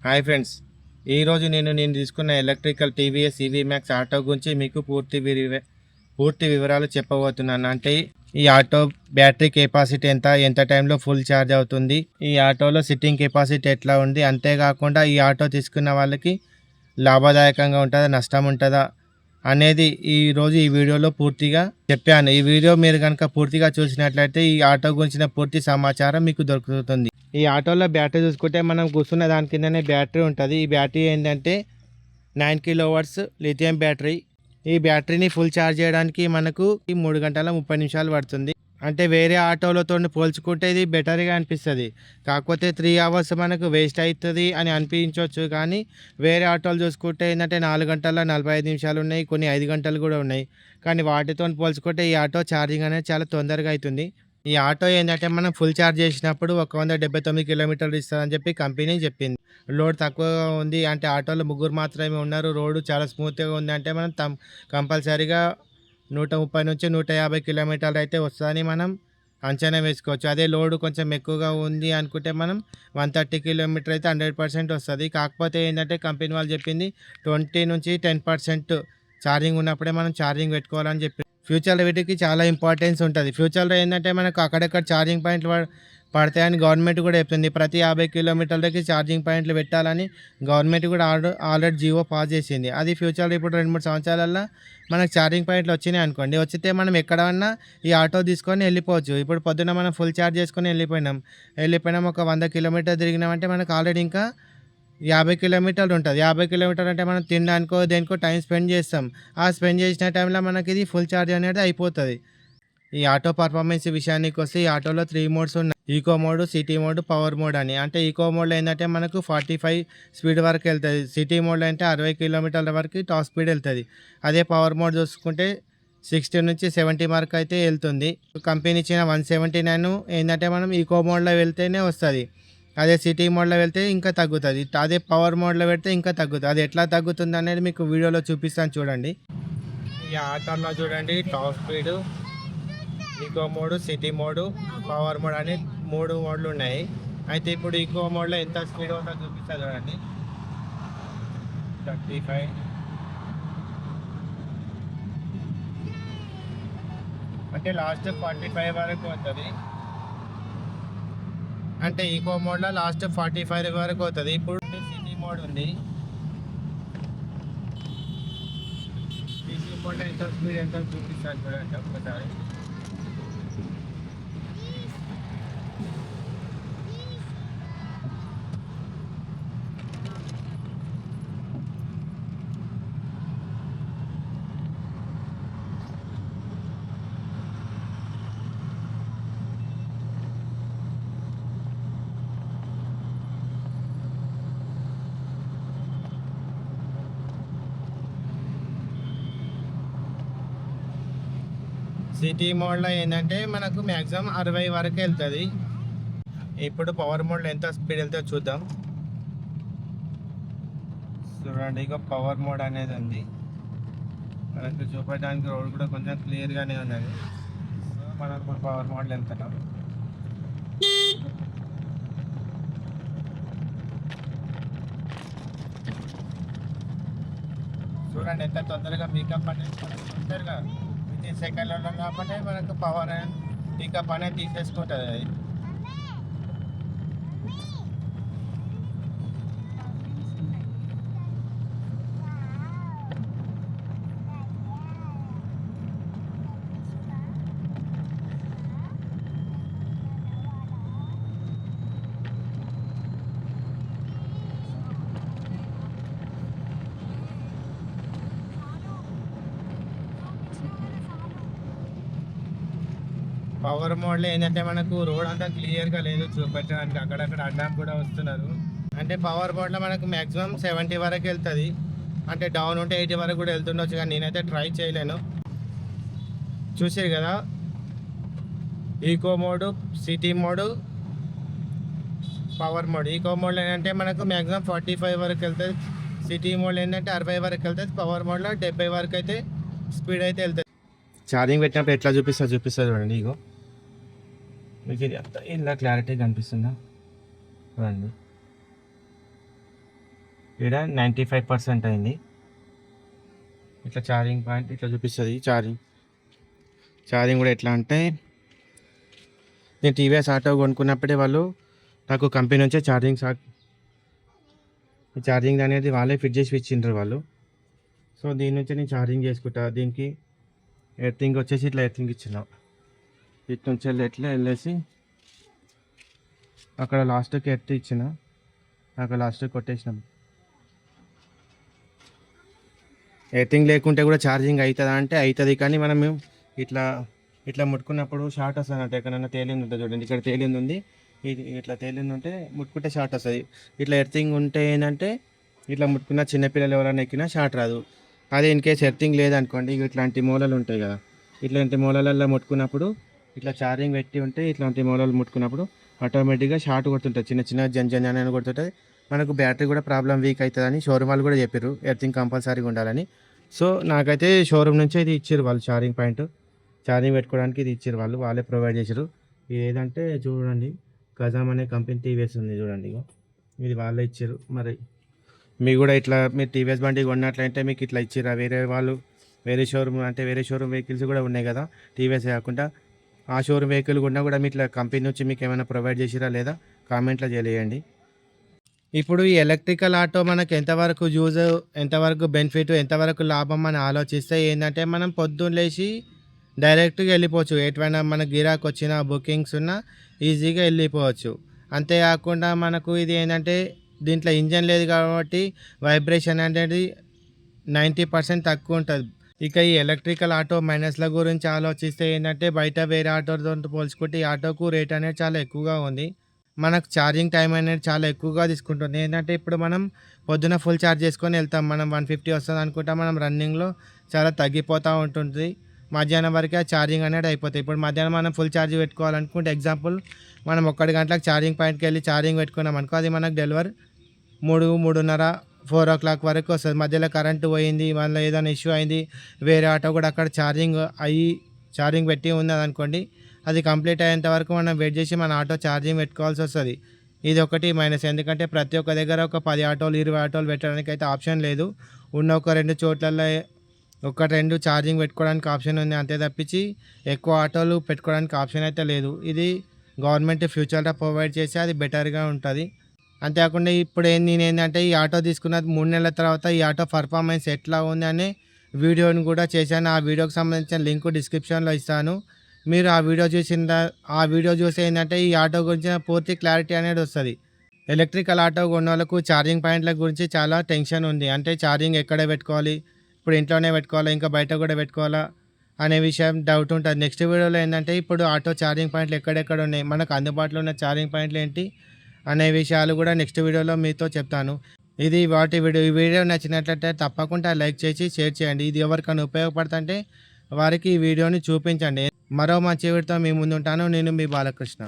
Hi friends, ఈరోజు నేను తీసుకున్న electrical TVS EV max auto గురించి మీకు పూర్తి వివరాలు చెప్పబోతున్నాను. అంటే ఈ ఆటో బ్యాటరీ కెపాసిటీ ఎంత టైంలో ఫుల్ ఛార్జ్ అవుతుంది, ఈ ఆటోలో సిట్టింగ్ కెపాసిటీ ఎట్లా ఉంది, అంతేకాకుండా ఈ ఆటో తీసుకున్న వాళ్ళకి లాభదాయకంగా ఉంటుందా నష్టం ఉంటుందా అనేది ఈరోజు ఈ వీడియోలో పూర్తిగా చెప్పాను. ఈ వీడియో మీరు కనుక పూర్తిగా చూసినట్లయితే ఈ ఆటో గురించిన పూర్తి సమాచారం మీకు దొరుకుతుంది. ఈ ఆటోలో బ్యాటరీ చూసుకుంటే మనం కూర్చున్న దాని కిందనే బ్యాటరీ ఉంటుంది. ఈ బ్యాటరీ ఏంటంటే 9 కిలోవాట్స్ లిథియం బ్యాటరీ. ఈ బ్యాటరీని ఫుల్ ఛార్జ్ చేయడానికి మనకు 3 గంటల 30 నిమిషాలు పడుతుంది. అంటే వేరే ఆటోలతో పోల్చుకుంటే ఇది బెటర్గా అనిపిస్తుంది. కాకపోతే 3 అవర్స్ మనకు వేస్ట్ అవుతుంది అని అనిపించవచ్చు. కానీ వేరే ఆటోలు చూసుకుంటే ఏంటంటే 4 గంటల 45 నిమిషాలు ఉన్నాయి, కొన్ని 5 గంటలు కూడా ఉన్నాయి. కానీ వాటితో పోల్చుకుంటే ఈ ఆటో ఛార్జింగ్ అనేది చాలా తొందరగా అవుతుంది. ఈ ఆటో ఏంటంటే మనం ఫుల్ ఛార్జ్ చేసినప్పుడు 179 కిలోమీటర్లు ఇస్తుందని చెప్పి కంపెనీ చెప్పింది. లోడ్ తక్కువగా ఉంది అంటే ఆటోలో ముగ్గురు మాత్రమే ఉన్నారు, రోడ్డు చాలా స్మూత్గా ఉంది అంటే మనం కంపల్సరీగా 130 నుంచి 150 కిలోమీటర్లు అయితే వస్తుందని మనం అంచనా వేసుకోవచ్చు. అదే లోడ్ కొంచెం ఎక్కువగా ఉంది అనుకుంటే మనం 130 కిలోమీటర్ అయితే 100% వస్తుంది. కాకపోతే ఏంటంటే కంపెనీ వాళ్ళు చెప్పింది 20 నుంచి 10% ఛార్జింగ్ ఉన్నప్పుడే మనం ఛార్జింగ్ పెట్టుకోవాలని చెప్పి. ఫ్యూచర్లో వీటికి చాలా ఇంపార్టెన్స్ ఉంటుంది. ఫ్యూచర్లో ఏంటంటే మనకు అక్కడక్కడ ఛార్జింగ్ పాయింట్లు పడతాయని గవర్నమెంట్ కూడా చెప్తుంది. ప్రతి 50 కిలోమీటర్లకి ఛార్జింగ్ పాయింట్లు పెట్టాలని గవర్నమెంట్ కూడా ఆల్రెడీ జీవో పాస్ చేసింది. అది ఫ్యూచర్లో ఇప్పుడు 2-3 సంవత్సరాలలో మనకు ఛార్జింగ్ పాయింట్లు వచ్చినాయి అనుకోండి, వచ్చితే మనం ఎక్కడన్నా ఈ ఆటో తీసుకొని వెళ్ళిపోవచ్చు. ఇప్పుడు పొద్దున్న మనం ఫుల్ ఛార్జ్ చేసుకొని వెళ్ళిపోయినాం ఒక 100 కిలోమీటర్ తిరిగినామంటే మనకు ఆల్రెడీ ఇంకా 50 కిలోమీటర్లు ఉంటుంది. 50 కిలోమీటర్లు అంటే మనం తినడానికో దేనికో టైం స్పెండ్ చేస్తాం. ఆ స్పెండ్ చేసిన టైంలో మనకి ఇది ఫుల్ ఛార్జ్ అనేది అయిపోతుంది. ఈ ఆటో పర్ఫార్మెన్స్ విషయానికి వస్తే ఈ ఆటోలో 3 మోడ్స్ ఉన్నాయి. Eco mode, city mode, power mode అని. అంటే ఈకో మోడ్లో ఏంటంటే మనకు 45 స్పీడ్ వరకు వెళ్తుంది. సిటీ మోడ్లో అంటే 60 కిలోమీటర్ల వరకు టాప్ స్పీడ్ వెళ్తుంది. అదే పవర్ మోడ్ చూసుకుంటే 60 నుంచి 70 వరకు అయితే వెళ్తుంది. కంపెనీ ఇచ్చిన 179 ఏంటంటే మనం ఈకో మోడ్లో వెళ్తేనే వస్తుంది. అదే సిటీ మోడ్లో వెళ్తే ఇంకా తగ్గుతుంది. అదే పవర్ మోడ్లో పెడితే ఇంకా తగ్గుతుంది. అది ఎట్లా తగ్గుతుంది అనేది మీకు వీడియోలో చూపిస్తాను చూడండి. ఈ ఆటోలో చూడండి top speed, eco mode, city mode, power mode అని 3 మోడ్లు ఉన్నాయి. అయితే ఇప్పుడు ఈకో మోడ్లో ఎంత స్పీడ్ ఉందో చూపిస్తాను చూడండి. 35 అంటే లాస్ట్ 45 వరకు ఉంటుంది. అంటే ఈకో మోడ్లో లాస్ట్ 45 వరకు అవుతుంది. ఇప్పుడు సిటీ మోడ్ ఉంది. సిటీ మోడ్లో ఎంత స్పీడ్ ఎంత చూపిస్తాను చూడండి ఒక్కసారి. సిటీ మోడ్లో ఏంటంటే మనకు మ్యాక్సిమం 60 వరకు వెళ్తుంది. ఇప్పుడు పవర్ మోడ్లో ఎంత స్పీడ్ వెళ్తుందో చూద్దాం. చూడండి, ఇక పవర్ మోడ్ అనేది ఉంది. మనకు చూపడానికి రోడ్ కూడా కొంచెం క్లియర్గానే ఉన్నది. సో మనం ఇప్పుడు పవర్ మోడ్లో వెళ్తున్నాం. చూడండి ఎంత తొందరగా పికప్ అనేది తొందరగా విత్ సెకండ్లలో కాబట్టి మనకు పవర్ పికప్ అనేది తీసేసుకుంటుంది. అది పవర్ మోడ్లో ఏంటంటే మనకు రోడ్ అంతా క్లియర్గా లేదు చూపెట్టడానికి, అక్కడక్కడ అడ్డం కూడా వస్తున్నారు. అంటే పవర్ మోడ్లో మనకు మ్యాక్సిమం 70 వరకు వెళ్తుంది. అంటే డౌన్ ఉంటే 80 వరకు కూడా వెళ్తుండొచ్చు, కానీ నేనైతే ట్రై చేయలేను. చూసారు కదా, eco mode, city mode, power mode. Eco మోడ్లో ఏంటంటే మనకు మ్యాక్సిమం 45 వరకు వెళ్తుంది. సిటీ మోడ్లో ఏంటంటే 60 వరకు వెళ్తుంది. పవర్ మోడ్లో 70 వరకు అయితే స్పీడ్ అయితే వెళ్తుంది. ఛార్జింగ్ పెట్టినప్పుడు ఎట్లా చూపిస్తుంది చూడండి. ఇగో మీకు ఇది అంతా ఇలా క్లారిటీ కనిపిస్తుందా చూడండి. ఇక్కడ 95% అయింది. ఇట్లా ఛార్జింగ్ పాయింట్ ఇట్లా చూపిస్తుంది. ఛార్జింగ్ కూడా ఎట్లా అంటే, నేను టీవీఎస్ ఆటో కొనుక్కున్నప్పుడే వాళ్ళు నాకు కంపెనీ నుంచే ఛార్జింగ్ అనేది వాళ్ళే ఫిట్ చేసి ఇచ్చిండ్రు వాళ్ళు. సో దీని నుంచి నేను ఛార్జింగ్ చేసుకుంటా. దీనికి ఎర్తింగ్ వచ్చేసి ఇట్లా ఎర్తింగ్ ఇచ్చిన, ఇటు నుంచి ఎట్లా వెళ్ళేసి అక్కడ లాస్ట్కి ఎర్త్ ఇచ్చిన, అక్కడ లాస్ట్కి కొట్టేసినాం. ఎర్తింగ్ లేకుంటే కూడా ఛార్జింగ్ అవుతుందా అంటే అవుతుంది, కానీ మనం ఇట్లా ఇట్లా ముట్టుకున్నప్పుడు షార్ట్ వస్తుంది అన్నట్టు. ఎక్కడైనా తేలింది ఉంటుంది చూడండి, ఇక్కడ తేలింది ఉంది, ఇది ఇట్లా తేలింది ఉంటే ముట్టుకుంటే షార్ట్ వస్తుంది. ఇట్లా ఎర్తింగ్ ఉంటే ఏంటంటే ఇట్లా ముట్టుకున్న చిన్నపిల్లలు ఎవరైనా ఎక్కినా షార్ట్ రాదు. అదే ఇన్ కేసు ఎర్తింగ్ లేదనుకోండి, ఇట్లాంటి మూలలు ఉంటాయి కదా, ఇట్లాంటి మూలలలో ముట్టుకున్నప్పుడు ఇట్లా ఛార్జింగ్ పెట్టి ఉంటే ఇట్లాంటి మూలలు ముట్టుకున్నప్పుడు ఆటోమేటిక్గా షార్ట్ కొడుతుంటుంది, చిన్న చిన్న జన్ అని కొడుతుంటుంది. మనకు బ్యాటరీ కూడా ప్రాబ్లం వీక్ అవుతుందని షోరూమ్ వాళ్ళు కూడా చెప్పారు, ఎర్తింగ్ కంపల్సరీగా ఉండాలని. సో నాకైతే షోరూమ్ నుంచే ఇది ఇచ్చారు వాళ్ళు, ఛార్జింగ్ పాయింట్ ఛార్జింగ్ పెట్టుకోవడానికి ఇది ఇచ్చారు వాళ్ళు, వాళ్ళే ప్రొవైడ్ చేశారు. ఇది ఏదంటే చూడండి, గజామ్ అనే కంపెనీ టీవీఎస్ ఉంది చూడండి, ఇది వాళ్ళే ఇచ్చారు. మరి మీకు కూడా ఇట్లా మీరు టీవీఎస్ బండి కొన్నట్లయితే మీకు ఇట్లా ఇచ్చిరా? వేరే షోరూమ్ అంటే వేరే షోరూమ్ వెహికల్స్ కూడా ఉన్నాయి కదా టీవీఎస్ కాకుండా, ఆ షోరూమ్ వెహికల్ కొన్నా కూడా మీ ఇట్లా కంపెనీ నుంచి మీకు ఏమైనా ప్రొవైడ్ చేసిరా లేదా కామెంట్లో తెలియండి. ఇప్పుడు ఈ ఎలక్ట్రికల్ ఆటో మనకు ఎంతవరకు యూజ్, ఎంతవరకు బెనిఫిట్, ఎంతవరకు లాభం అని ఆలోచిస్తే ఏంటంటే, మనం పొద్దున్న లేచి డైరెక్ట్గా వెళ్ళిపోవచ్చు, ఎటువైనా మనకు గిరాకు వచ్చిన బుకింగ్స్ ఉన్నా ఈజీగా వెళ్ళిపోవచ్చు. అంతేకాకుండా మనకు ఇది ఏంటంటే దీంట్లో ఇంజన్ లేదు కాబట్టి వైబ్రేషన్ అనేది 90% తక్కువ ఉంటుంది. ఇక ఈ ఎలక్ట్రికల్ ఆటో మైనస్ల గురించి ఆలోచిస్తే ఏంటంటే, బయట వేరే ఆటోతో పోల్చుకుంటే ఈ ఆటోకు రేట్ అనేది చాలా ఎక్కువగా ఉంది. మనకు ఛార్జింగ్ టైం అనేది చాలా ఎక్కువగా తీసుకుంటుంది. ఏంటంటే ఇప్పుడు మనం పొద్దున ఫుల్ ఛార్జ్ చేసుకొని వెళ్తాం, మనం 150 వస్తుంది అనుకుంటాం, మనం రన్నింగ్లో చాలా తగ్గిపోతూ ఉంటుంది. మధ్యాహ్నం వరకే ఆ ఛార్జింగ్ అనేది అయిపోతుంది. ఇప్పుడు మధ్యాహ్నం మనం ఫుల్ ఛార్జ్ పెట్టుకోవాలనుకుంటే, ఎగ్జాంపుల్ మనం 1 గంటలకు ఛార్జింగ్ పాయింట్కి వెళ్ళి ఛార్జింగ్ పెట్టుకున్నాం అనుకో, అది మనకు డెలివర్ 3:30 4 o'clock వరకు వస్తుంది. మధ్యలో కరెంటు పోయింది, మళ్ళీ ఏదైనా ఇష్యూ అయింది, వేరే ఆటో కూడా అక్కడ ఛార్జింగ్ పెట్టి ఉన్నది అనుకోండి, అది కంప్లీట్ అయ్యేంత వరకు మనం వెయిట్ చేసి మన ఆటో ఛార్జింగ్ పెట్టుకోవాల్సి వస్తుంది. ఇది ఒకటి మైనస్. ఎందుకంటే ప్రతి ఒక్క దగ్గర ఒక 10 ఆటోలు 20 ఆటోలు పెట్టడానికి అయితే ఆప్షన్ లేదు. ఉన్న ఒక 2 చోట్లలో 1-2 ఛార్జింగ్ పెట్టుకోవడానికి ఆప్షన్ ఉంది, అంతే తప్పించి ఎక్కువ ఆటోలు పెట్టుకోవడానికి ఆప్షన్ అయితే లేదు. ఇది గవర్నమెంట్ ఫ్యూచర్లో ప్రొవైడ్ చేస్తే అది బెటర్గా ఉంటుంది. అంతేకాకుండా ఇప్పుడు నేనేంటంటే ఈ ఆటో తీసుకున్న 3 నెలల తర్వాత ఈ ఆటో పర్ఫార్మెన్స్ ఎట్లా ఉంది అనే వీడియోని కూడా చేశాను. ఆ వీడియోకి సంబంధించిన లింక్ డిస్క్రిప్షన్లో ఇస్తాను. మీరు ఆ వీడియో చూసి ఏంటంటే ఈ ఆటో గురించిన పూర్తి క్లారిటీ అనేది వస్తుంది. ఎలక్ట్రికల్ ఆటో కొన్న వాళ్ళకు ఛార్జింగ్ పాయింట్ల గురించి చాలా టెన్షన్ ఉంది. అంటే ఛార్జింగ్ ఎక్కడ పెట్టుకోవాలి, ఇప్పుడు ఇంట్లోనే పెట్టుకోవాలా, ఇంకా బయట కూడా పెట్టుకోవాలా అనే విషయం డౌట్ ఉంటుంది. నెక్స్ట్ వీడియోలో ఏంటంటే ఇప్పుడు ఆటో ఛార్జింగ్ పాయింట్లు ఎక్కడెక్కడ ఉన్నాయి, మనకు అందుబాటులో ఉన్న ఛార్జింగ్ పాయింట్లు ఏంటి అనే విషయాలు కూడా నెక్స్ట్ వీడియోలో మీతో చెప్తాను. ఇది వాటి వీడియో. ఈ వీడియో నచ్చినట్లయితే తప్పకుండా లైక్ చేసి షేర్ చేయండి. ఇది ఎవరికైనా ఉపయోగపడుతుంటే వారికి ఈ వీడియోని చూపించండి. మరో మంచి వీడియోతో మీ ముందు ఉంటాను. నేను మీ బాలకృష్ణ.